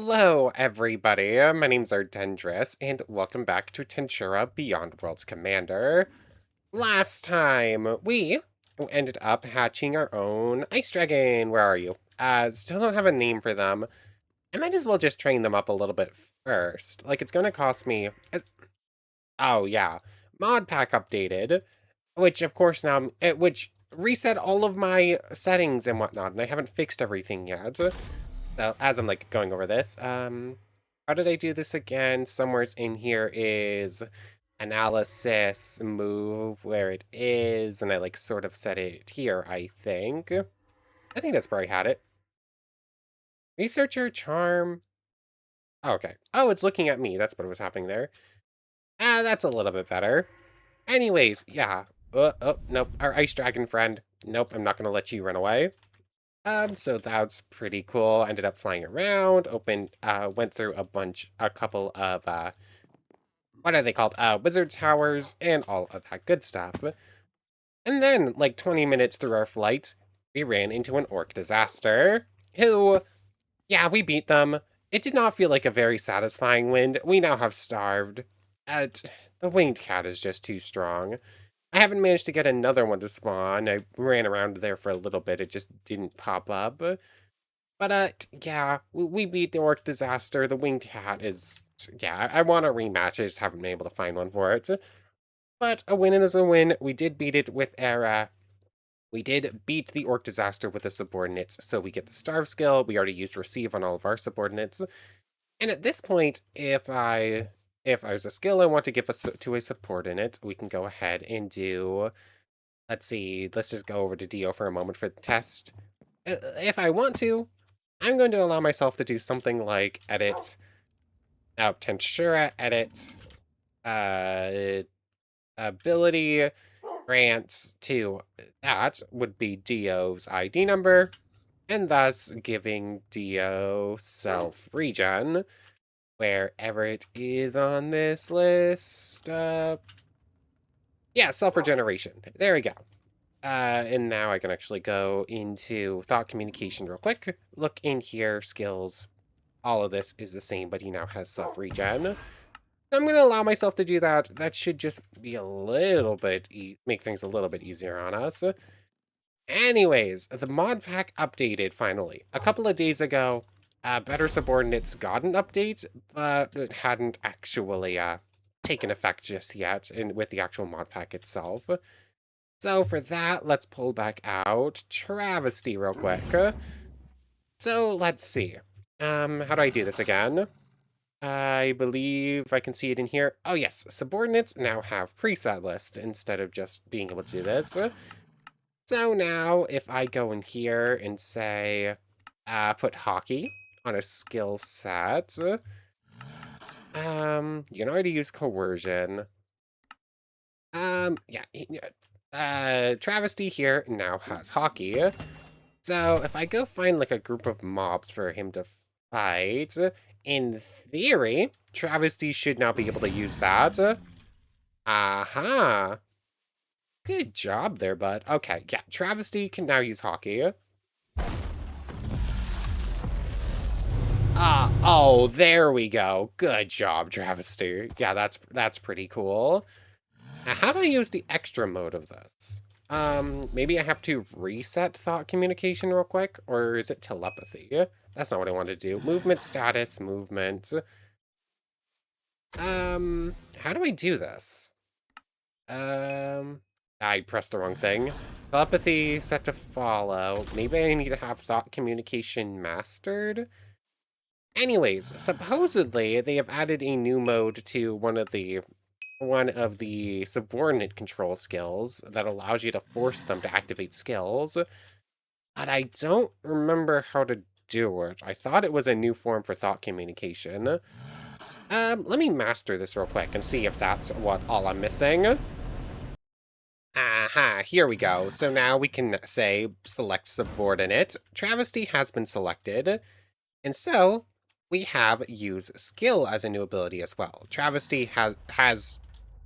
Hello, everybody. My name's Ardendris, and welcome back to Tensura Beyond Worlds Commander. Last time, we ended up hatching our own ice dragon. Where are you? Still don't have a name for them. I might as well just train them up a little bit first. Like, it's gonna cost me... oh, yeah. Modpack updated, which, of course, now... which reset all of my settings and whatnot, and I haven't fixed everything yet. So, as I'm, like, going over this, how did I do this again? Somewhere's in here is analysis, move where it is, and I, like, sort of set it here, I think. I think that's where I had it. Researcher, charm. Oh, okay. Oh, it's looking at me. That's what was happening there. That's a little bit better. Anyways, yeah. Oh, nope. Our ice dragon friend. Nope, I'm not gonna let you run away. So that's pretty cool. Ended up flying around, went through a couple of, what are they called? Wizard towers and all of that good stuff. And then, like 20 minutes through our flight, we ran into an orc disaster, who, yeah, we beat them. It did not feel like a very satisfying win. We now have starved. The winged cat is just too strong. I haven't managed to get another one to spawn. I ran around there for a little bit. It just didn't pop up. But, yeah, we beat the orc disaster. The winged cat is... yeah, I want a rematch. I just haven't been able to find one for it. But a win is a win. We did beat it with Era. We did beat the orc disaster with the subordinates, so we get the starve skill. We already used receive on all of our subordinates. And at this point, if there's a skill I want to give to a subordinate, we can go ahead and do... let's see, let's just go over to Dio for a moment for the test. If I want to, I'm going to allow myself to do something like edit, Tensura, edit, ability grants to, that would be Dio's ID number, and thus giving Dio self-regen, wherever it is on this list. Yeah, self-regeneration. There we go. And now I can actually go into thought communication real quick. Look in here, skills. All of this is the same, but he now has self-regen. I'm going to allow myself to do that. That should just be a little bit, make things a little bit easier on us. Anyways, the mod pack updated finally. A couple of days ago, Better Subordinates got an update, but it hadn't actually taken effect just yet with the actual mod pack itself. So for that, let's pull back out Travesty real quick. So let's see. How do I do this again? I believe I can see it in here. Oh yes, subordinates now have preset list instead of just being able to do this. So now if I go in here and say, put hockey on a skill set, you can already use coercion. Yeah, Travesty here now has hockey. So if I go find like a group of mobs for him to fight, in theory, Travesty should now be able to use that. Aha. Good job there, bud. Okay, yeah, Travesty can now use hockey. Oh, there we go. Good job, Travesty. Yeah, that's pretty cool. Now, how do I use the extra mode of this? Maybe I have to reset thought communication real quick, or is it telepathy? That's not what I wanted to do. Movement status, movement. How do I do this? I pressed the wrong thing. Telepathy set to follow. Maybe I need to have thought communication mastered? Anyways, supposedly they have added a new mode to one of the subordinate control skills that allows you to force them to activate skills. But I don't remember how to do it. I thought it was a new form for thought communication. Let me master this real quick and see if that's all I'm missing. Aha, here we go. So now we can say select subordinate. Travesty has been selected. And so we have use skill as a new ability as well. Travesty has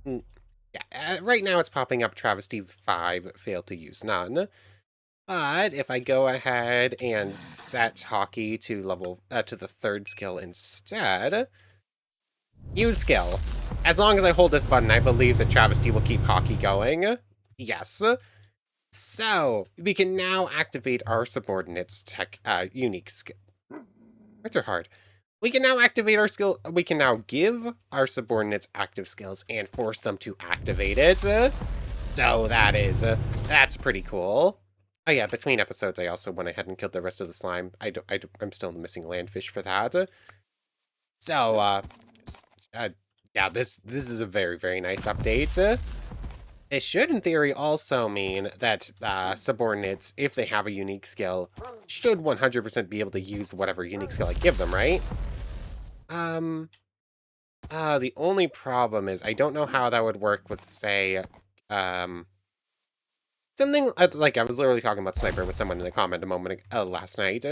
yeah, right now it's popping up Travesty 5, failed to use none. But if I go ahead and set hockey to level to the 3rd skill instead, use skill. As long as I hold this button, I believe that Travesty will keep hockey going. Yes. So we can now activate our subordinates unique skill. Words are hard. We can now activate our skill. We can now give our subordinates active skills and force them to activate it. So that's pretty cool. Oh yeah, between episodes, I also went ahead and killed the rest of the slime. I'm still missing landfish for that. So, uh, yeah, this is a very, very nice update. It should, in theory, also mean that subordinates, if they have a unique skill, should 100% be able to use whatever unique skill I give them, right? The only problem is I don't know how that would work with, say, something like I was literally talking about Sniper with someone in the comment a moment last night.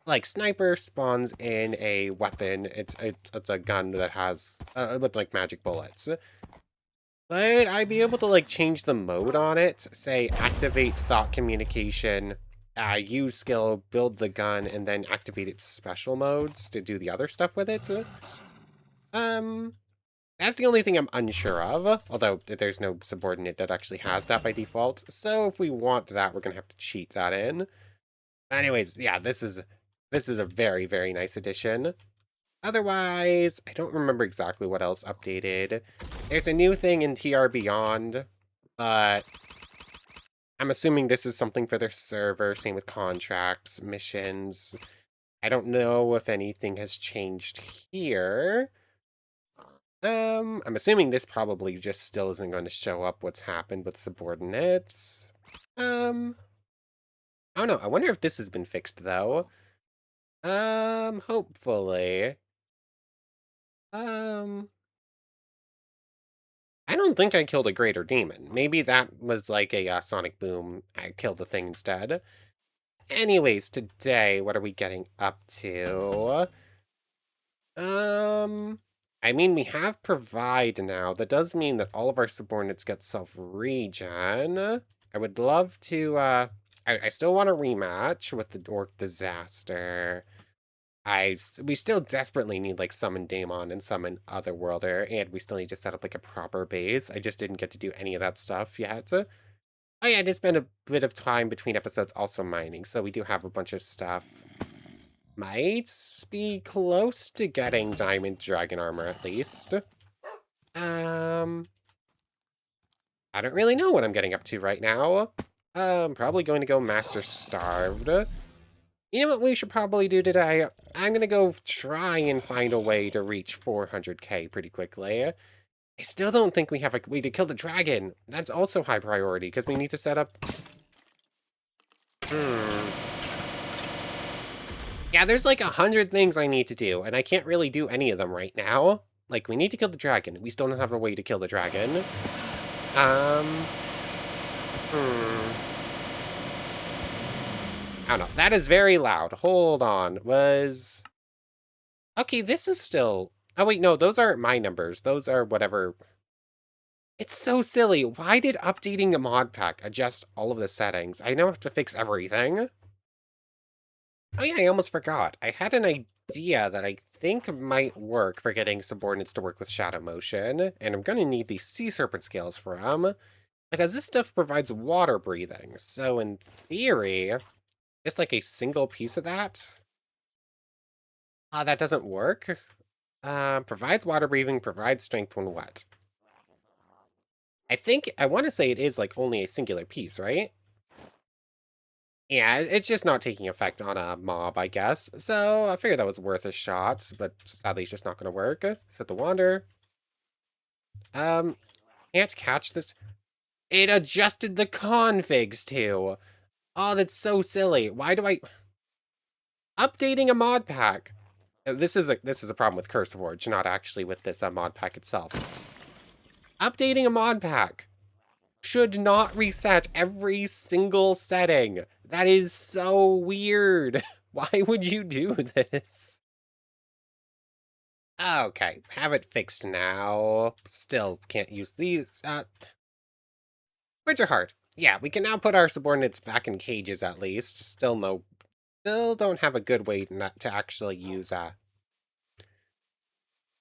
Like Sniper spawns in a weapon. It's a gun that has with like magic bullets. But I'd be able to like change the mode on it. Say activate thought communication, use skill, build the gun, and then activate its special modes to do the other stuff with it. Um, that's the only thing I'm unsure of, although there's no subordinate that actually has that by default. So if we want that, we're gonna have to cheat that in. Anyways, yeah, this is a very, very nice addition. Otherwise, I don't remember exactly what else updated. There's a new thing in TR Beyond, but I'm assuming this is something for their server, same with contracts, missions. I don't know if anything has changed here. I'm assuming this probably just still isn't going to show up what's happened with subordinates. I don't know. I wonder if this has been fixed, though. Hopefully. Um, I don't think I killed a greater demon. Maybe that was like a sonic boom. I killed the thing instead. Anyways, today, what are we getting up to? I mean, we have provide now. That does mean that all of our subordinates get self-regen. I would love to, I still want a rematch with the Orc Disaster. We still desperately need, like, summon Daemon and summon Otherworlder, and we still need to set up, like, a proper base. I just didn't get to do any of that stuff yet. Oh yeah, I did spend a bit of time between episodes also mining, so we do have a bunch of stuff. Might be close to getting Diamond Dragon Armor, at least. I don't really know what I'm getting up to right now. I'm probably going to go Master Starved. You know what we should probably do today? I'm gonna go try and find a way to reach 400k pretty quickly. I still don't think we have a way to kill the dragon. That's also high priority, because we need to set up... Yeah, there's like 100 things I need to do, and I can't really do any of them right now. Like, we need to kill the dragon. We still don't have a way to kill the dragon. I don't know. That is very loud. Hold on. Okay, this is still... Oh, wait, no, those aren't my numbers. Those are whatever... It's so silly. Why did updating a mod pack adjust all of the settings? I now have to fix everything. Oh yeah, I almost forgot. I had an idea that I think might work for getting subordinates to work with shadow motion, and I'm gonna need these sea serpent scales for them, because this stuff provides water breathing. So in theory, just like a single piece of that. That doesn't work. Provides water breathing, provides strength when wet. I want to say it is like only a singular piece, right? Yeah, it's just not taking effect on a mob, I guess. So I figured that was worth a shot, but sadly it's just not going to work. Set the wander. Can't catch this. It adjusted the configs too. Oh, that's so silly. Why do I... Updating a mod pack. This is a problem with Curse Forge, not actually with this mod pack itself. Updating a mod pack should not reset every single setting. That is so weird. Why would you do this? Okay, have it fixed now. Still can't use these. Words are hard. Yeah, we can now put our subordinates back in cages at least. Still don't have a good way not to actually use,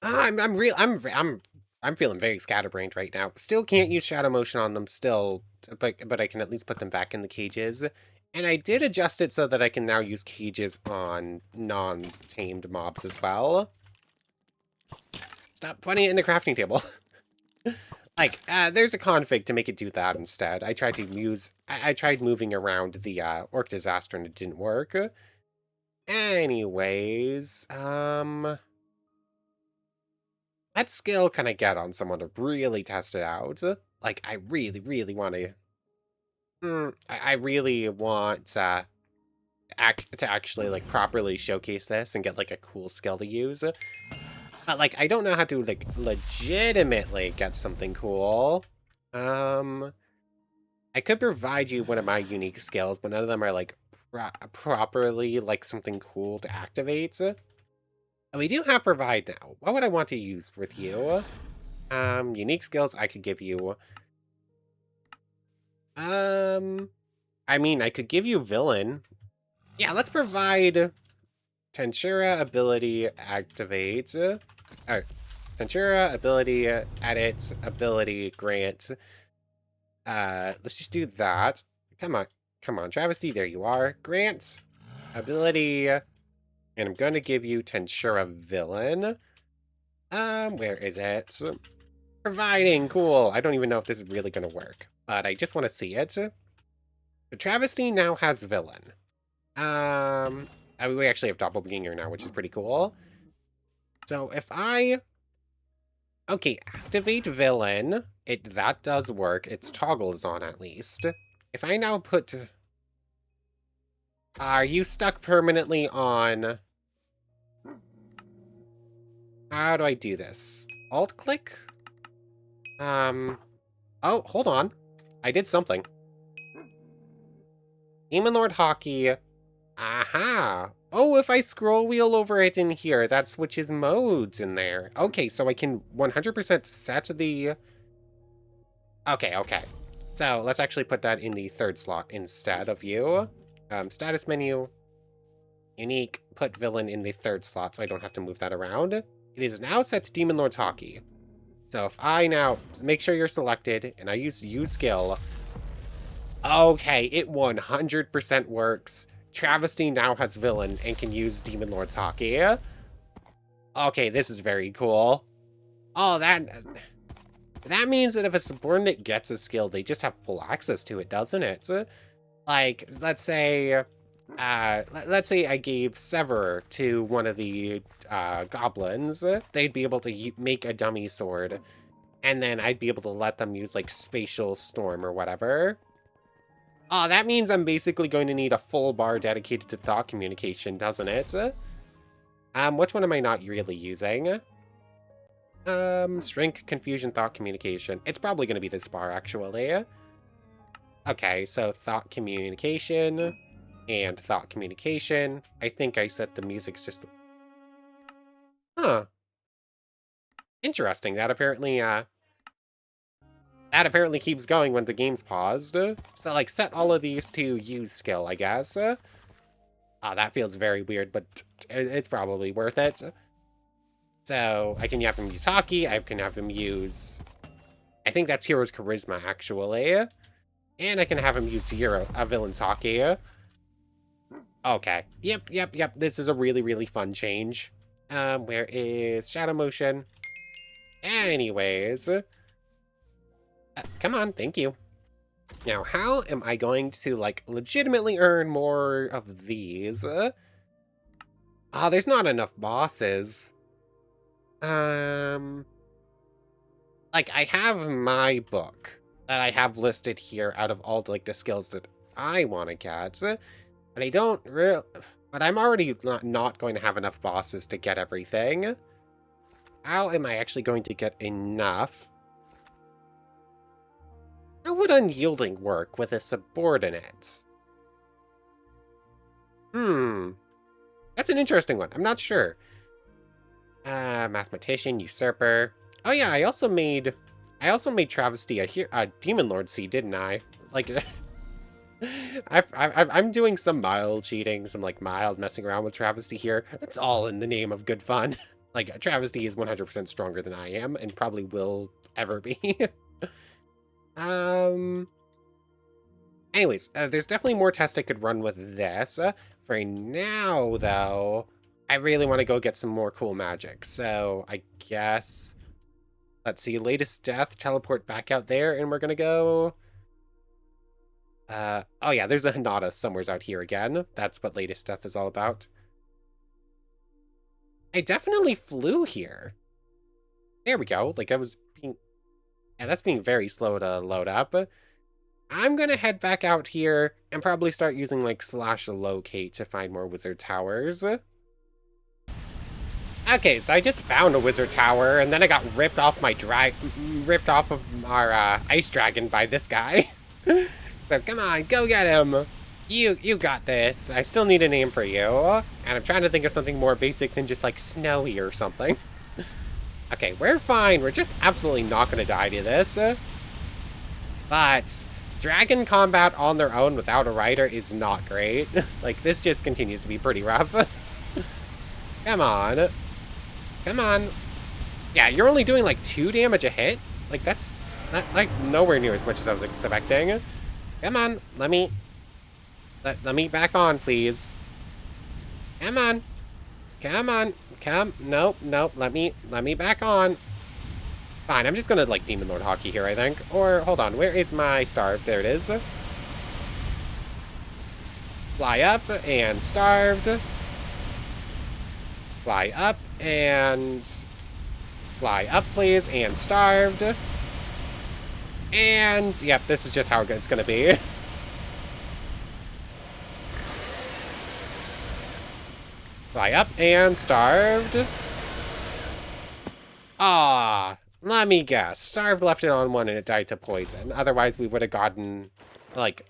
I'm feeling very scatterbrained right now. Still can't use shadow motion on them still, but I can at least put them back in the cages. And I did adjust it so that I can now use cages on non-tamed mobs as well. Stop putting it in the crafting table. Like, there's a config to make it do that instead. I tried moving around the orc disaster and it didn't work. Anyways, what skill can I get on someone to really test it out? Like, I really, really want to. I really want to actually like properly showcase this and get like a cool skill to use. But like, I don't know how to like legitimately get something cool. I could provide you one of my unique skills, but none of them are like properly like something cool to activate. And we do have provide now. What would I want to use with you? Unique skills I could give you. I mean, I could give you villain. Yeah, let's provide Tensura ability activate. Tensura ability edit ability grant. Let's just do that. Come on, Travesty, there you are. Grant ability, and I'm going to give you Tensura villain. Where is it? Providing, cool. I don't even know if this is really going to work, but I just want to see it. The Travesty now has villain. We actually have doppelganger now, which is pretty cool. So if okay, activate villain. That does work. Its toggle is on at least. If I now put... Are you stuck permanently on... How do I do this? Alt-click? Oh, hold on. I did something. Demon Lord Hockey. Aha! Oh, if I scroll wheel over it in here, that switches modes in there. Okay, so I can 100% set the... Okay. So let's actually put that in the third slot instead of you. Status menu. Unique. Put villain in the third slot so I don't have to move that around. It is now set to Demon Lord's Hockey. So if I now make sure you're selected and I use skill. Okay, it 100% works. Travesty now has villain and can use Demon Lord's Hockey. Okay, this is very cool. Oh, that means that if a subordinate gets a skill, they just have full access to it, doesn't it? Like, let's say I gave Sever to one of the goblins. They'd be able to make a dummy sword, and then I'd be able to let them use like Spatial Storm or whatever. Oh, that means I'm basically going to need a full bar dedicated to thought communication, doesn't it? Which one am I not really using? Strength, confusion, thought communication. It's probably going to be this bar, actually. Okay, so thought communication and thought communication. I think I set the music's just... Huh. Interesting. That apparently keeps going when the game's paused. So, like, set all of these to use skill, I guess. That feels very weird, but it's probably worth it. So, I can have him use Hockey. I can have him use... I think that's Hero's Charisma, actually. And I can have him use Villain's Hockey. Okay. Yep. This is a really, really fun change. Where is Shadow Motion? Anyways... come on, thank you. Now, how am I going to, like, legitimately earn more of these? There's not enough bosses. Like, I have my book that I have listed here out of all, like, the skills that I want to get. But I don't really... But I'm already not going to have enough bosses to get everything. How am I actually going to get enough? How would unyielding work with a subordinate? That's an interesting one. I'm not sure. Mathematician, usurper. Oh yeah, I also made Travesty a Demon Lord seed, didn't I? Like, I'm doing some mild cheating, some like mild messing around with Travesty here. It's all in the name of good fun. Like, Travesty is 100% stronger than I am, and probably will ever be. Anyways, there's definitely more tests I could run with this. For now, though, I really want to go get some more cool magic. So I guess, let's see, latest death, teleport back out there, and we're gonna go. Oh yeah, there's a Hinata somewheres out here again. That's what latest death is all about. I definitely flew here. There we go. Like I was being, yeah, that's being very slow to load up. I'm gonna head back out here and probably start using like /locate to find more wizard towers. Okay, so I just found a wizard tower and then I got ripped off of our ice dragon by this guy. So come on, go get him. You got this. I still need a name for you. And I'm trying to think of something more basic than just like snowy or something. Okay, we're fine. We're just absolutely not gonna die to this. But dragon combat on their own without a rider is not great. Like, this just continues to be pretty rough. Come on. Come on. Yeah, you're only doing like 2 damage a hit? Like, that's not, like, nowhere near as much as I was expecting. Come on, let me back on, please. Come on. Come on. Nope, let me back on. Fine, I'm just gonna, like, Demon Lord Hockey here, I think. Or, hold on, where is my starved? There it is. Fly up and starved. Fly up and... Fly up, please, and starved. And, yep, this is just how it's gonna be. Fly up and starved. Ah, let me guess. Starved left it on one and it died to poison. Otherwise, we would have gotten, like...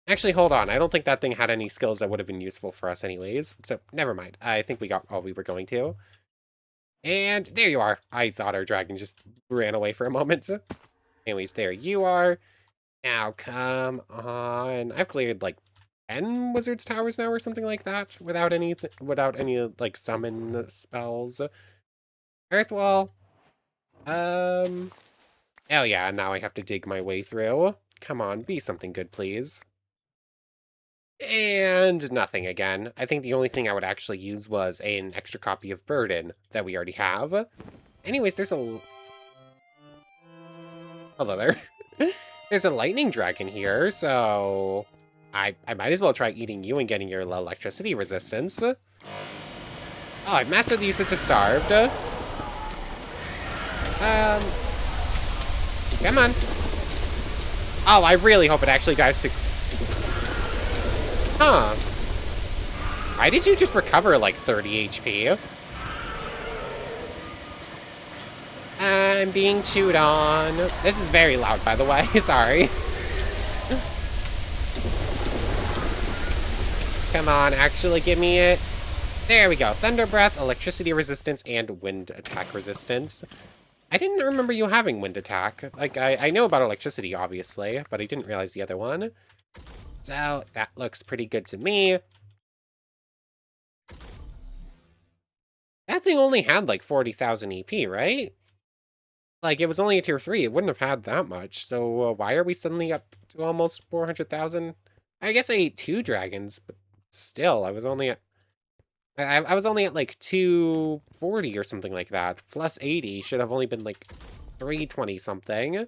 Actually, hold on. I don't think that thing had any skills that would have been useful for us anyways. So, never mind. I think we got all we were going to. And there you are. I thought our dragon just ran away for a moment. Anyways, there you are. Now, come on. I've cleared, like, 10 wizard's towers now or something like that without any, like, summon spells. Earthwall. Oh yeah, now I have to dig my way through. Come on, be something good, please. And nothing again. I think the only thing I would actually use was an extra copy of Burden that we already have. Anyways, there's a... Hello there. There's a lightning dragon here, so... I might as well try eating you and getting your electricity resistance. Oh, I've mastered the usage of Starved. Come on. Oh, I really hope it actually dies to... Huh. Why did you just recover like 30 HP? I'm being chewed on. This is very loud, by the way. Sorry. Come on, actually give me it. There we go. Thunder Breath, electricity resistance, and wind attack resistance. I didn't remember you having wind attack. Like, I know about electricity, obviously, but I didn't realize the other one. So, that looks pretty good to me. That thing only had, like, 40,000 EP, right? Like, it was only a tier 3. It wouldn't have had that much. So, why are we suddenly up to almost 400,000? I guess I ate 2 dragons, but still, I was only at... I was only at, like, 240 or something like that. Plus 80 should have only been, like, 320-something. I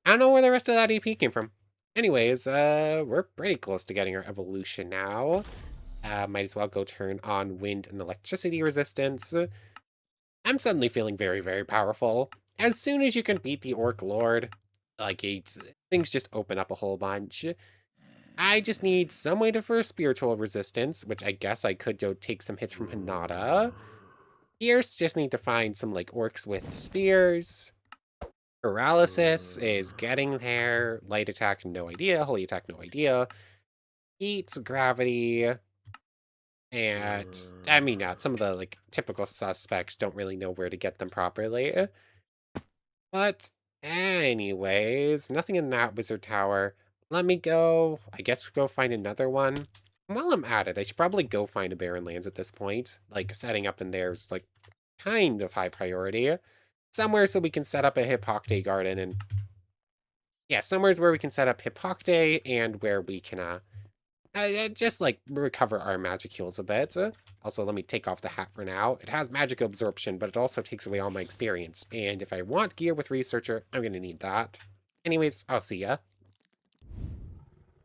don't know where the rest of that EP came from. Anyways, we're pretty close to getting our evolution now. Might as well go turn on wind and electricity resistance. I'm suddenly feeling very, very powerful. As soon as you can beat the Orc Lord, like, things just open up a whole bunch. I just need some way to for spiritual resistance, which I guess I could go take some hits from Hinata. Fierce, just need to find some, like, orcs with spears. Paralysis is getting there. Light attack, no idea. Holy attack, no idea. Heat, gravity, and I mean, some of the like typical suspects don't really know where to get them properly. But Anyways, nothing in that wizard tower. Let me go, I guess, go find another one. While I'm at it, I should probably go find a Barren Lands at this point. Like, setting up in there is, like, kind of high priority. Somewhere so we can set up a Hippocte garden and... Yeah, somewhere's where we can set up Hippocte and where we can, just, like, recover our magic heals a bit. Also, let me take off the hat for now. It has magic absorption, but it also takes away all my experience. And if I want gear with Researcher, I'm gonna need that. Anyways, I'll see ya.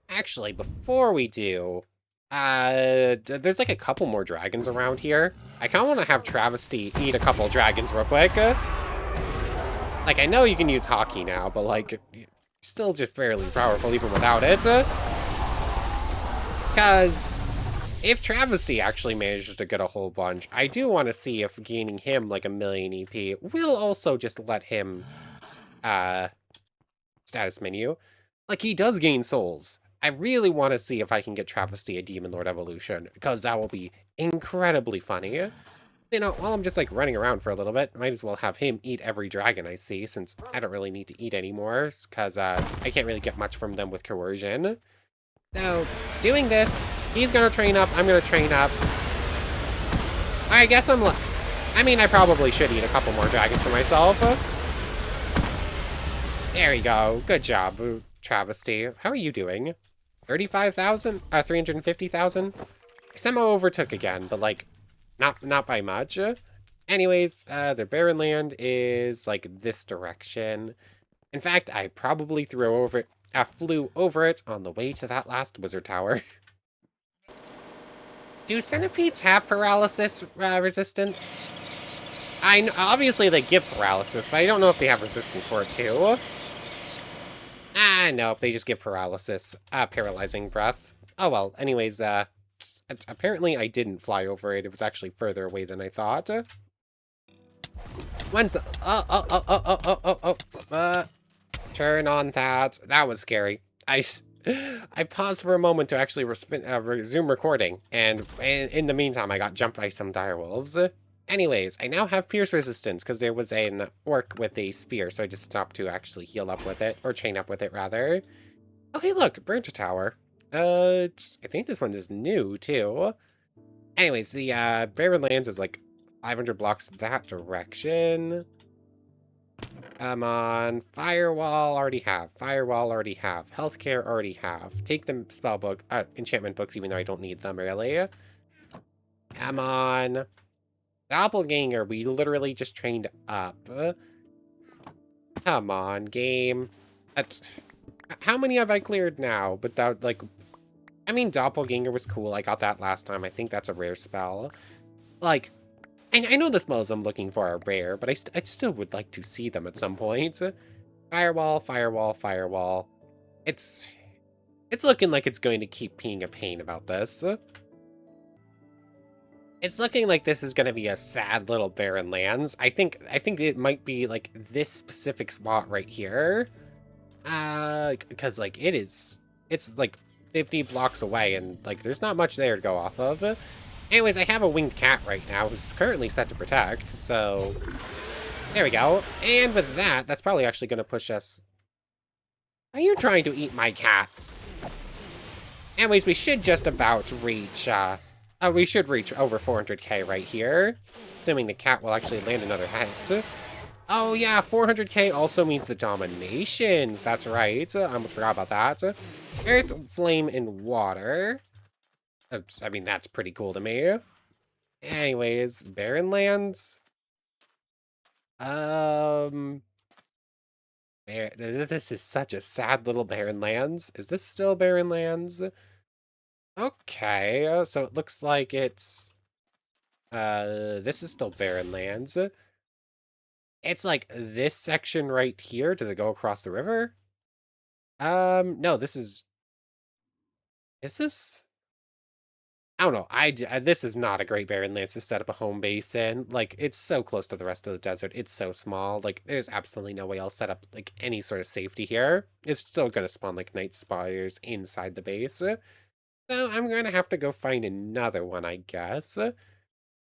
Actually, before we do, there's like a couple more dragons around here. I kind of want to have Travesty eat a couple dragons real quick. Like, I know you can use Hockey now, but like, still just barely powerful even without it. Because if Travesty actually manages to get a whole bunch, I do want to see if gaining him like 1,000,000 EP will also just let him, status menu. Like, he does gain souls. I really want to see if I can get Travesty a Demon Lord evolution, because that will be incredibly funny. You know, while I'm just, like, running around for a little bit, might as well have him eat every dragon I see, since I don't really need to eat anymore, because, I can't really get much from them with coercion. So, doing this, he's gonna train up, I'm gonna train up. I guess I mean, I probably should eat a couple more dragons for myself. There we go. Good job, Travesty. How are you doing? 35,000? 350,000? I somehow overtook again, but like, not by much. Anyways, the Barren Land is like this direction. In fact, I probably flew over it on the way to that last wizard tower. Do centipedes have paralysis resistance? Obviously they give paralysis, but I don't know if they have resistance for it too. Nope, they just give paralysis. Paralyzing breath. Oh well, anyways, apparently I didn't fly over it. It was actually further away than I thought. When's... Turn on that. That was scary. I paused for a moment to actually resume recording, and in the meantime, I got jumped by some direwolves. Anyways, I now have pierce resistance because there was an orc with a spear, so I just stopped to actually heal up with it, or chain up with it, rather. Oh, hey, look, burnt tower. I think this one is new, too. Anyways, the Barren Lands is like 500 blocks that direction. Come on. Firewall, already have. Firewall, already have. Healthcare, already have. Take the spellbook, enchantment books, even though I don't need them, really. Come on. Doppelganger, we literally just trained up. Come on, game. How many have I cleared now? Without, like... I mean, Doppelganger was cool. I got that last time. I think that's a rare spell. Like, I know the spells I'm looking for are rare, but I still would like to see them at some point. Firewall, firewall, firewall. It's looking like it's going to keep being a pain about this. It's looking like this is going to be a sad little Barren Lands. I think it might be like this specific spot right here. Because like it's like 50 blocks away and like there's not much there to go off of. Anyways, I have a winged cat right now who's currently set to protect, so there we go. And with that, that's probably actually going to push us. Are you trying to eat my cat? Anyways, we should just about reach, we should reach over 400k right here, assuming the cat will actually land another hit. Oh yeah, 400k also means the dominations. That's right. I almost forgot about that. Earth, flame, and water. I mean, that's pretty cool to me. Anyways, Barren Lands. This is such a sad little Barren Lands. Is this still Barren Lands? Okay, so it looks like it's... this is still Barren Lands. It's like this section right here. Does it go across the river? No, this is... Is this? I don't know. This is not a Great Barren Lands to set up a home base in. Like, it's so close to the rest of the desert. It's so small. Like, there's absolutely no way I'll set up, like, any sort of safety here. It's still gonna spawn, like, night spiders inside the base. So I'm gonna have to go find another one, I guess.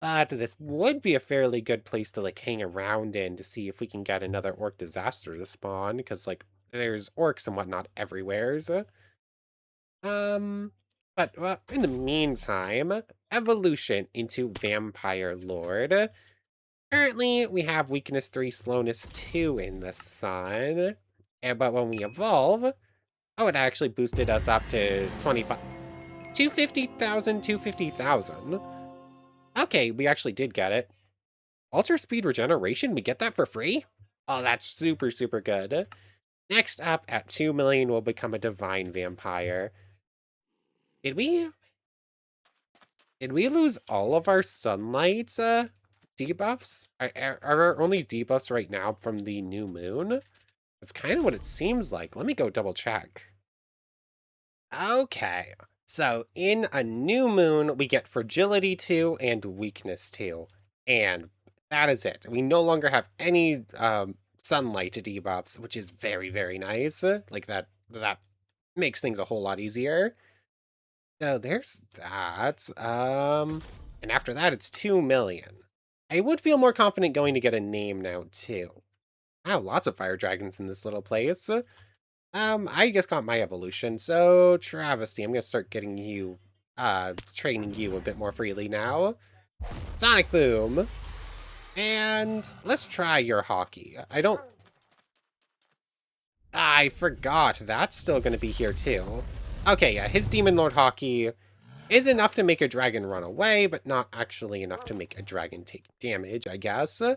But this would be a fairly good place to, like, hang around in to see if we can get another orc disaster to spawn, because, like, there's orcs and whatnot everywheres. Um, but, well, in the meantime, evolution into Vampire Lord. Currently, we have weakness 3, slowness 2 in the sun. But when we evolve, oh, it actually boosted us up to 25... 250,000, 250,000. Okay, we actually did get it. Alter speed regeneration, we get that for free? Oh, that's super, super good. Next up, at 2 million, we'll become a divine vampire. Did we lose all of our sunlight debuffs? Are our only debuffs right now from the new moon? That's kind of what it seems like. Let me go double check. Okay, so in a new moon, we get fragility 2 and weakness 2. And that is it. We no longer have any sunlight debuffs, which is very, very nice. Like that makes things a whole lot easier. So there's that. And after that, it's 2 million. I would feel more confident going to get a name now, too. Wow, lots of fire dragons in this little place. I just got my evolution, so Travesty, I'm gonna start getting you, training you a bit more freely now. Sonic Boom! And let's try your hockey. I forgot, that's still gonna be here too. Okay, yeah, his Demon Lord hockey is enough to make a dragon run away, but not actually enough to make a dragon take damage, I guess. Now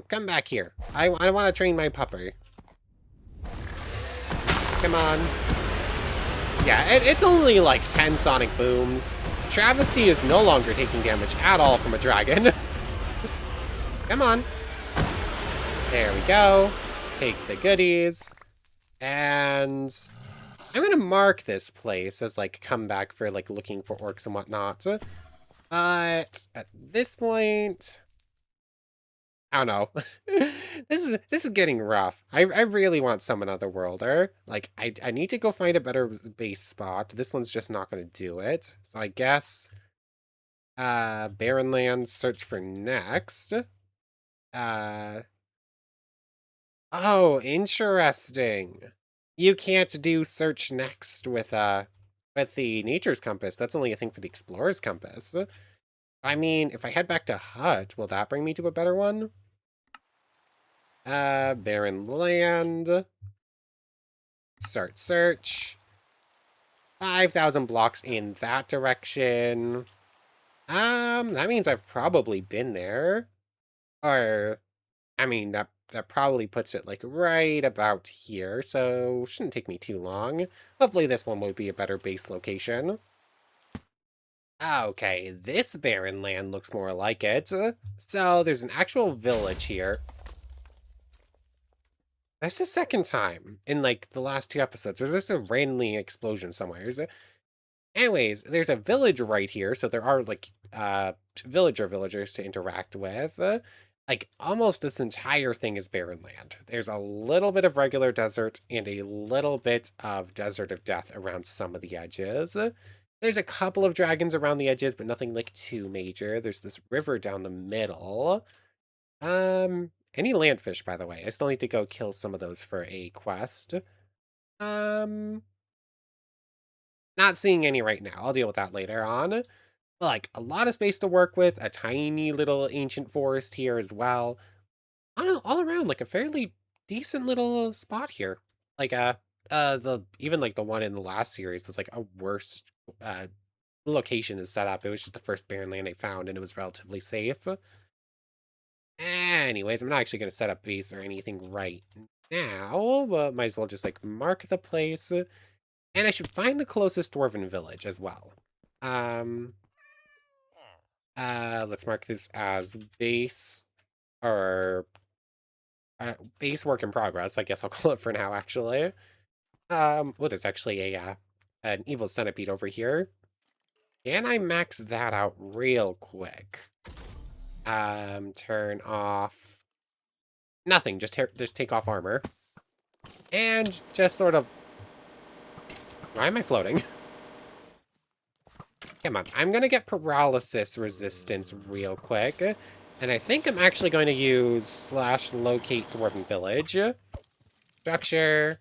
come back here. I want to train my pupper. Come on. Yeah, it's only like 10 Sonic Booms. Travesty is no longer taking damage at all from a dragon. Come on. There we go. Take the goodies. And I'm gonna mark this place as like comeback for like looking for orcs and whatnot. But at this point, I don't know. This is getting rough. I really want some another worlder. Like I need to go find a better base spot. This one's just not gonna do it. So I guess Barren Lands search for next. Oh, interesting. You can't do search next with the Nature's Compass. That's only a thing for the Explorer's Compass. I mean, if I head back to Hut, will that bring me to a better one? Barren Land. Start search. 5,000 blocks in that direction. That means I've probably been there. Or, I mean, that probably puts it, like, right about here, so shouldn't take me too long. Hopefully this one will be a better base location. Okay, this barren land looks more like it. So, there's an actual village here. That's the second time in, like, the last 2 episodes. There's just a randomly explosion somewhere. Anyways, there's a village right here, so there are, like, villagers to interact with. Like, almost this entire thing is barren land. There's a little bit of regular desert and a little bit of desert of death around some of the edges. There's a couple of dragons around the edges, but nothing, like, too major. There's this river down the middle. Any landfish, by the way. I still need to go kill some of those for a quest. Not seeing any right now. I'll deal with that later on. Like, a lot of space to work with, a tiny little ancient forest here as well. I don't know, all around, like, a fairly decent little spot here. Like, even, like, the one in the last series was, like, a worse, location is set up. It was just the first barren land I found, and it was relatively safe. Anyways, I'm not actually going to set up base or anything right now, but might as well just, like, mark the place. And I should find the closest dwarven village as well. Let's mark this as base, or base work in progress, I guess I'll call it for now, actually. Well, there's actually an evil centipede over here. Can I max that out real quick? Turn off nothing, just take off armor. And just sort of... Why am I floating? Come on, I'm gonna get paralysis resistance real quick. And I think I'm actually going to use slash locate Dwarven Village. Structure.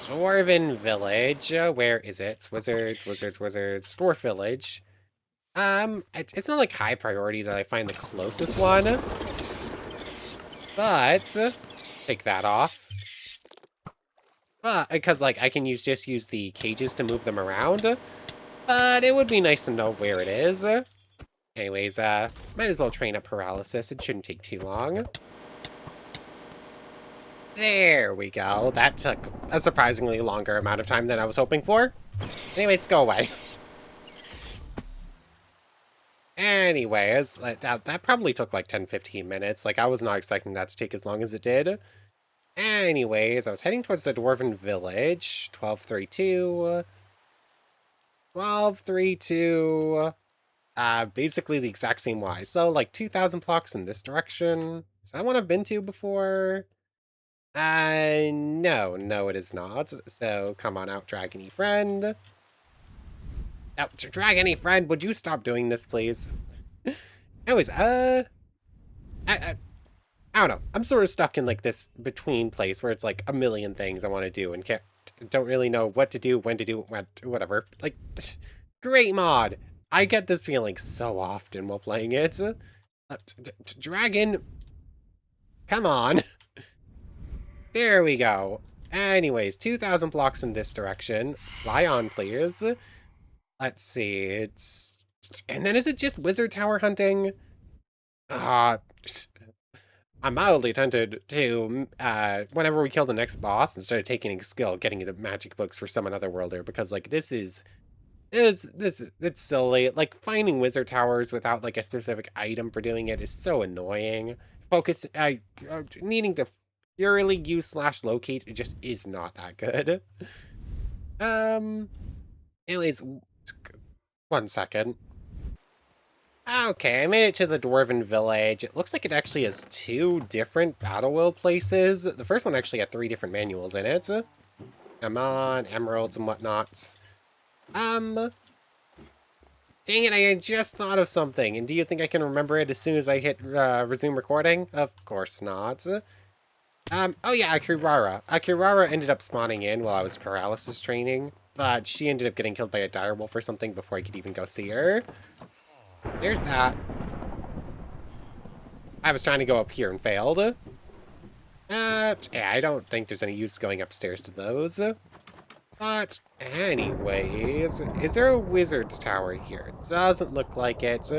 Dwarven Village. Where is it? Wizards, wizards, wizards. Dwarf Village. It's not like high priority that I find the closest one. But, take that off. Because, like, I can just use the cages to move them around. But it would be nice to know where it is. Anyways, might as well train up paralysis. It shouldn't take too long. There we go. That took a surprisingly longer amount of time than I was hoping for. Anyways, go away. Anyways, that probably took like 10-15 minutes. Like, I was not expecting that to take as long as it did. Anyways, I was heading towards the Dwarven Village. 1232. 1232. Basically the exact same Y. So, like, 2,000 blocks in this direction. Is that one I've been to before? No, it is not. So, come on out, Dragony friend. Oh, Dragony friend, would you stop doing this, please? Anyways, I don't know. I'm sort of stuck in, like, this between place where it's, like, a million things I want to do and don't really know what to do, when to do, whatever. Like, great mod! I get this feeling so often while playing it. Dragon, come on. There we go. Anyways, 2,000 blocks in this direction. Fly on, please. Let's see, and then is it just wizard tower hunting? I'm mildly tempted to, whenever we kill the next boss, instead of taking a skill, getting the magic books for some another worlder, because, like, it's silly. Like, finding wizard towers without, like, a specific item for doing it is so annoying. Needing to purely use slash locate, it just is not that good. Anyways, 1 second. Okay, I made it to the Dwarven Village. It looks like it actually has 2 different Battle Will places. The first one actually had 3 different manuals in it. Come on, emeralds and whatnots. Dang it, I just thought of something. And do you think I can remember it as soon as I hit resume recording? Of course not. Oh yeah, Akirara. Akirara ended up spawning in while I was paralysis training, but she ended up getting killed by a direwolf or something before I could even go see her. There's that. I was trying to go up here and failed. Yeah, I don't think there's any use going upstairs to those. But anyways, is there a wizard's tower here? It doesn't look like it.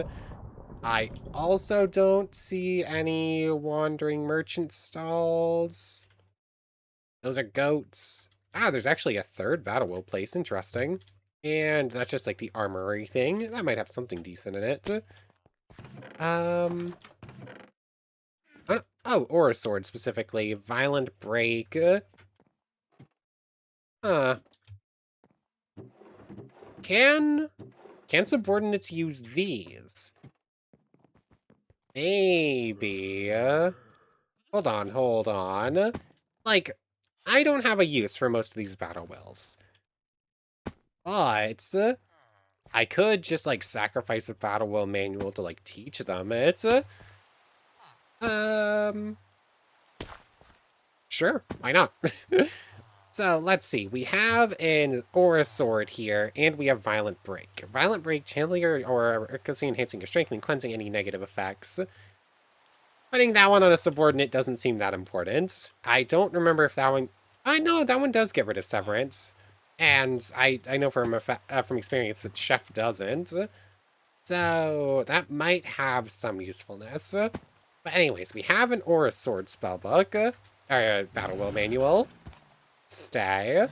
I also don't see any wandering merchant stalls. Those are goats. There's actually a 3rd Battle Will place. Interesting. And that's just like the armory thing. That might have something decent in it. Oh, Aura Sword specifically. Violent Break. Can subordinates use these? Maybe. Hold on. Like, I don't have a use for most of these Battle Wills. But I could just, like, sacrifice a Battle Will manual to, like, teach them it. Sure, why not? So, let's see. We have an Aura Sword here, and we have Violent Break. Violent Break, channeling your aura, enhancing your strength, and cleansing any negative effects. Putting that one on a subordinate doesn't seem that important. I don't remember if that one... I know, that one does get rid of Severance. And I know from experience that Chef doesn't. So, that might have some usefulness. But anyways, we have an Aura Sword spellbook. Or Battle Will manual. Stay.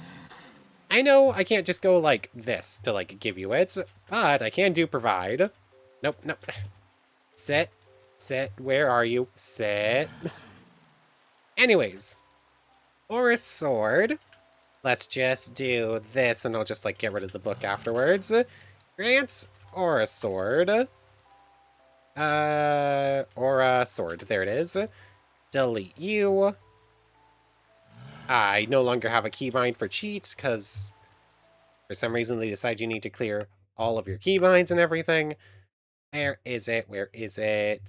I know I can't just go like this to like give you it, but I can do provide. Nope. Sit. Where are you? Sit. Anyways. Aura Sword. Let's just do this and I'll just like get rid of the book afterwards. Grants Aura Sword. Aura Sword. There it is. Delete you. I no longer have a keybind for cheats, because for some reason they decide you need to clear all of your keybinds and everything. Where is it? Where is it?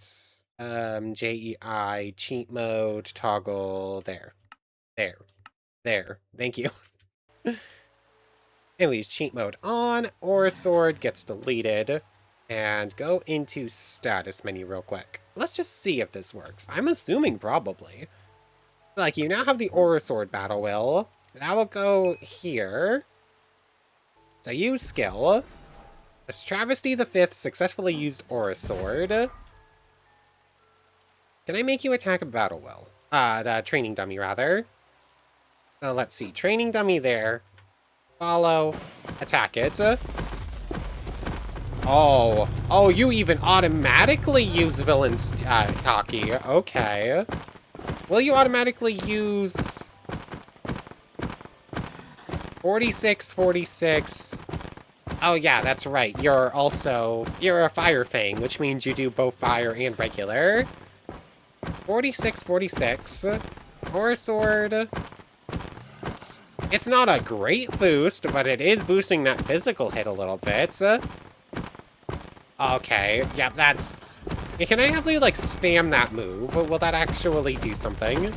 JEI, cheat mode, toggle, there. There. There. Thank you. Anyways, cheat mode on, Aura Sword gets deleted. And go into status menu real quick. Let's just see if this works. I'm assuming probably. Like, you now have the Aura Sword battle will. That will go here. So use skill. As Travesty the Fifth successfully used Aura Sword. Can I make you attack a battle will? The training dummy rather. So let's see, training dummy there. Follow, attack it. Oh, you even automatically use villain's hockey. Okay. Will you automatically use 46, 46? Oh yeah, that's right. You're a Fire Fang, which means you do both fire and regular. 46, 46. Aura Sword. It's not a great boost, but it is boosting that physical hit a little bit. Okay, yeah, that's... Can I have you, like, spam that move? Will that actually do something?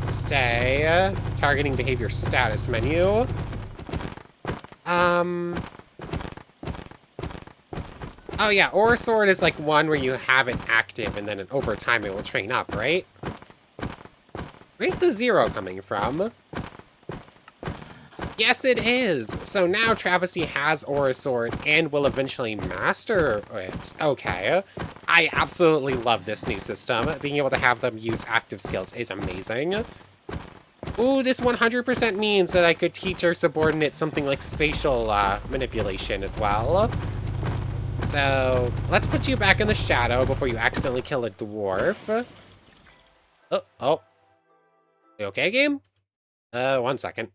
Stay. Targeting behavior status menu. Oh yeah, Aura Sword is like one where you have it active and then over time it will train up, right? Where's the 0 coming from? Yes, it is! So now Travesty has Aura Sword and will eventually master it. Okay. I absolutely love this new system. Being able to have them use active skills is amazing. Ooh, this 100% means that I could teach our subordinate something like spatial manipulation as well. So, let's put you back in the shadow before you accidentally kill a dwarf. Oh. You okay, game? 1 second.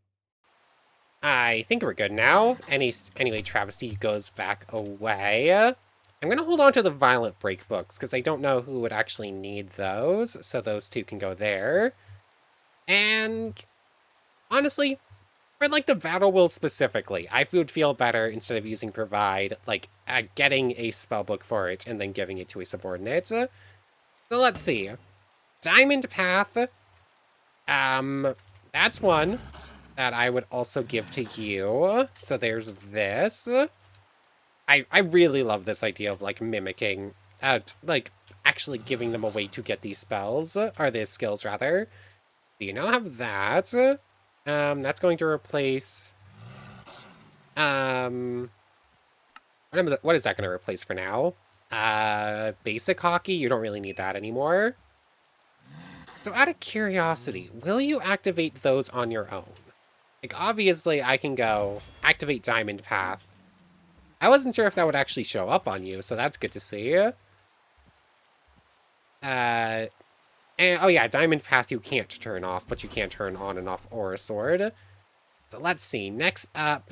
I think we're good now. Anyway, Travesty goes back away. I'm going to hold on to the Violent Break books, because I don't know who would actually need those, so those two can go there. And, honestly, for, like, the Battle Will specifically, I would feel better instead of using Provide, like, getting a spellbook for it and then giving it to a subordinate. So let's see. Diamond Path. That's one that I would also give to you. So there's this. I really love this idea of, like, mimicking, like, actually giving them a way to get these spells, or these skills, rather. So you now have that. That's going to replace, what is that going to replace for now? Basic hockey, you don't really need that anymore. So out of curiosity, will you activate those on your own? Like, obviously, I can go activate Diamond Path. I wasn't sure if that would actually show up on you, so that's good to see. And, oh yeah, Diamond Path you can't turn off, but you can turn on and off Aura Sword. So let's see, next up,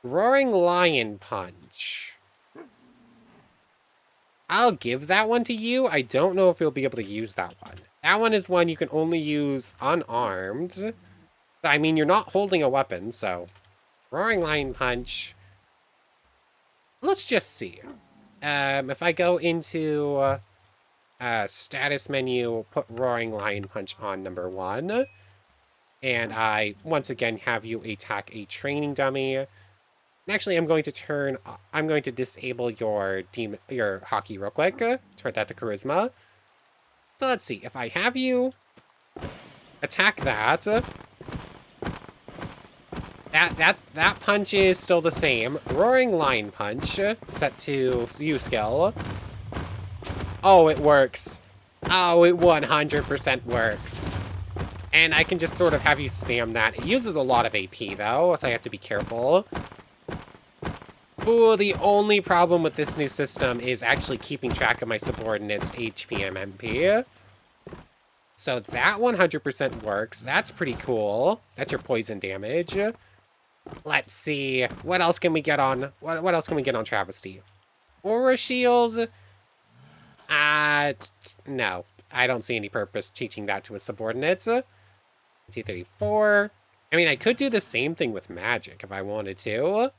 Roaring Lion Punch. I'll give that one to you. I don't know if you'll be able to use that one. That one is one you can only use unarmed. I mean, you're not holding a weapon, so... Roaring Lion Punch. Let's just see. If I go into status menu, put Roaring Lion Punch on number 1. And I, once again, have you attack a training dummy. And actually, I'm going to disable your hockey real quick. Turn that to charisma. So let's see, if I have you attack that, that punch is still the same. Roaring Lion Punch, set to U skill. Oh, it works. Oh, it 100% works. And I can just sort of have you spam that. It uses a lot of AP, though, so I have to be careful. Ooh, the only problem with this new system is actually keeping track of my subordinates' HP and MP. So that 100% works. That's pretty cool. That's your poison damage. Let's see. What else can we get on? What else can we get on Travesty? Aura Shield? No. I don't see any purpose teaching that to a subordinate. 2, 3, 4. I mean, I could do the same thing with magic if I wanted to.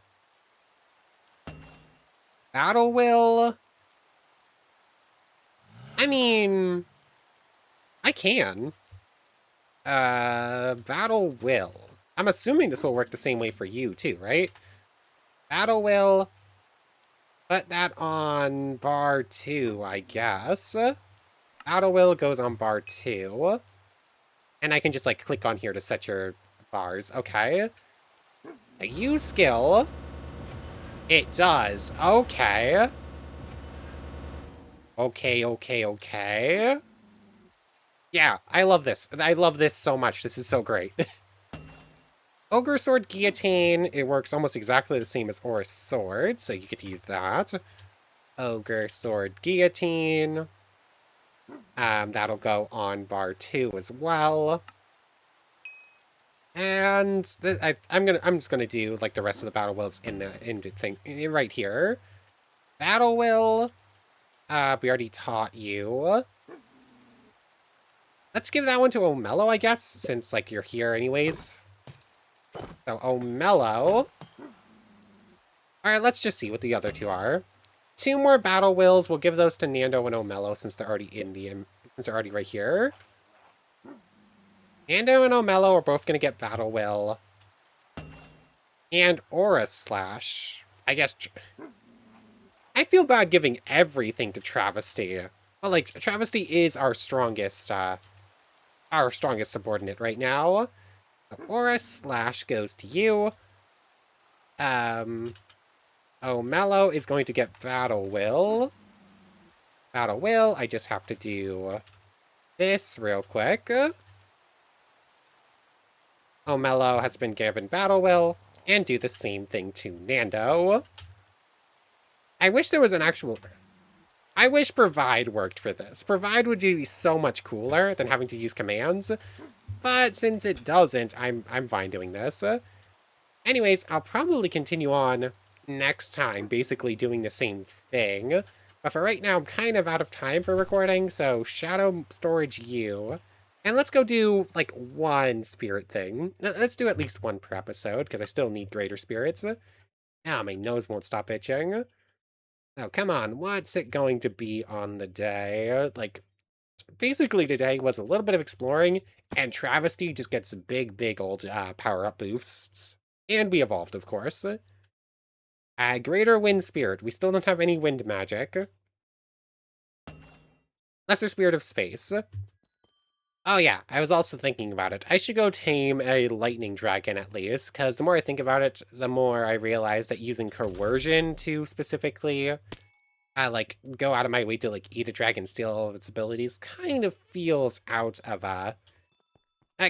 Battle Will. I mean, I can. Battle Will. I'm assuming this will work the same way for you too, right? Battle Will. Put that on bar 2, I guess. Battle Will goes on bar 2. And I can just, like, click on here to set your bars. Okay. Now, use skill. It does. Okay. Okay. Yeah, I love this. I love this so much. This is so great. Ogre Sword Guillotine. It works almost exactly the same as Aura Sword, so you could use that. Ogre Sword Guillotine. That'll go on bar 2 as well. And I'm just gonna do like the rest of the battle wills in the thing right here. Battle will. We already taught you. Let's give that one to Omello, I guess, since like you're here anyways. So Omello. Alright, let's just see what the other two are. 2 more battle wills. We'll give those to Nando and Omello since they're already since they're already right here. Nando and Omello are both gonna get battle will. And Aura Slash. I guess I feel bad giving everything to Travesty. But like Travesty is our strongest subordinate right now. So Aura Slash goes to you. Omello is going to get Battle Will. Battle Will, I just have to do this real quick. Omello has been given Battle Will, and do the same thing to Nando. I wish there was an actual... I wish Provide worked for this. Provide would be so much cooler than having to use commands, but since it doesn't, I'm fine doing this. Anyways, I'll probably continue on next time, basically doing the same thing. But for right now, I'm kind of out of time for recording, so Shadow Storage you. And let's go do, like, one spirit thing. Let's do at least one per episode, because I still need greater spirits. Now my nose won't stop itching. Now, come on, what's it going to be on the day? Like, basically today was a little bit of exploring, and Travesty just gets big old power-up boosts. And we evolved, of course. Greater Wind Spirit. We still don't have any wind magic. Lesser Spirit of Space. Oh yeah, I was also thinking about it. I should go tame a lightning dragon at least, because the more I think about it, the more I realize that using coercion to specifically, like, go out of my way to, like, eat a dragon, steal all of its abilities, kind of feels out of, that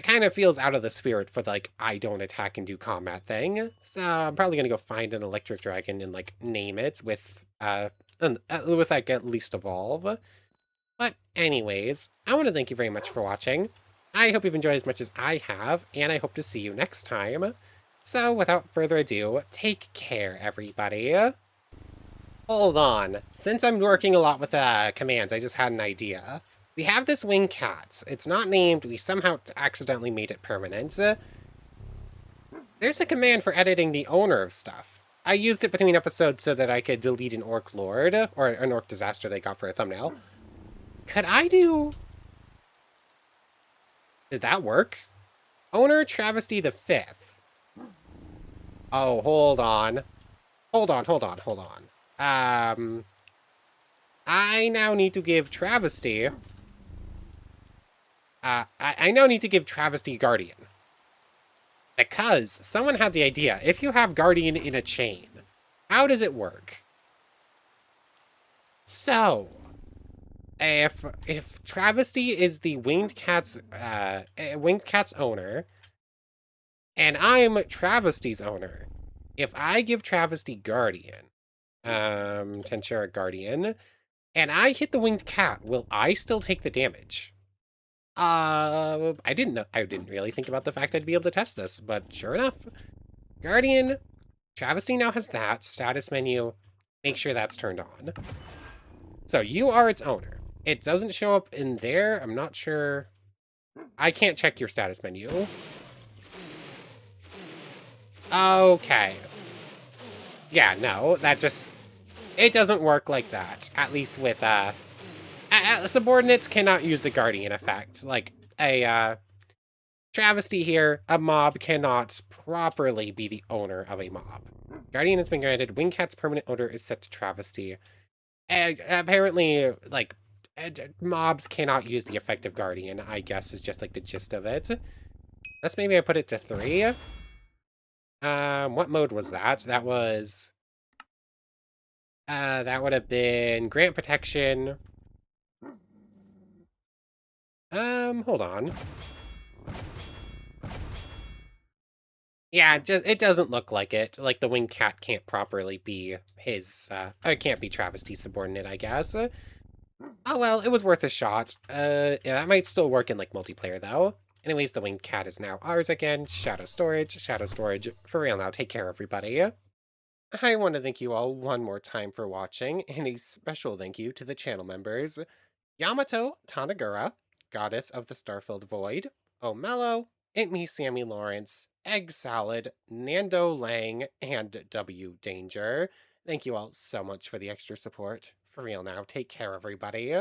kind of feels out of the spirit for the, like, I don't attack and do combat thing. So I'm probably gonna go find an electric dragon and, like, name it with like, at least evolve. But anyways, I want to thank you very much for watching. I hope you've enjoyed as much as I have, and I hope to see you next time. So without further ado, take care, everybody. Hold on. Since I'm working a lot with commands, I just had an idea. We have this winged cat. It's not named. We somehow accidentally made it permanent. There's a command for editing the owner of stuff. I used it between episodes so that I could delete an orc lord, or an orc disaster they got for a thumbnail. Could I do... Did that work? Owner Travesty the 5th. Oh, hold on. Hold on. I now need to give Travesty... I now need to give Travesty Guardian. Because someone had the idea, if you have Guardian in a chain, how does it work? So... If Travesty is the winged cat's owner, and I'm Travesty's owner, if I give Travesty Guardian, Tensura Guardian, and I hit the winged cat, will I still take the damage? I didn't really think about the fact I'd be able to test this, but sure enough, Guardian, Travesty now has that status menu. Make sure that's turned on. So you are its owner. It doesn't show up in there. I'm not sure. I can't check your status menu. Okay. Yeah, no, that just... It doesn't work like that. At least with, subordinates cannot use the Guardian effect. Like, a, travesty here, a mob cannot properly be the owner of a mob. Guardian has been granted. Wingcat's permanent owner is set to travesty. And apparently, like, mobs cannot use the effective Guardian, I guess, is just, like, the gist of it. Let's maybe I put it to 3. What mode was that? That would have been Grant Protection. Hold on. Yeah, it doesn't look like it. Like, the Winged Cat can't properly be his, it can't be Travesty subordinate, I guess. Oh well, it was worth a shot. Yeah, that might still work in, like, multiplayer, though. Anyways, the Winged Cat is now ours again. Shadow Storage, for real now. Take care, everybody. I want to thank you all one more time for watching, and a special thank you to the channel members. Yamato Tanagura, Goddess of the Starfilled Void, O'Mello, It Me Sammy Lawrence, Egg Salad, Nando Lang, and W Danger. Thank you all so much for the extra support. For real now, take care everybody.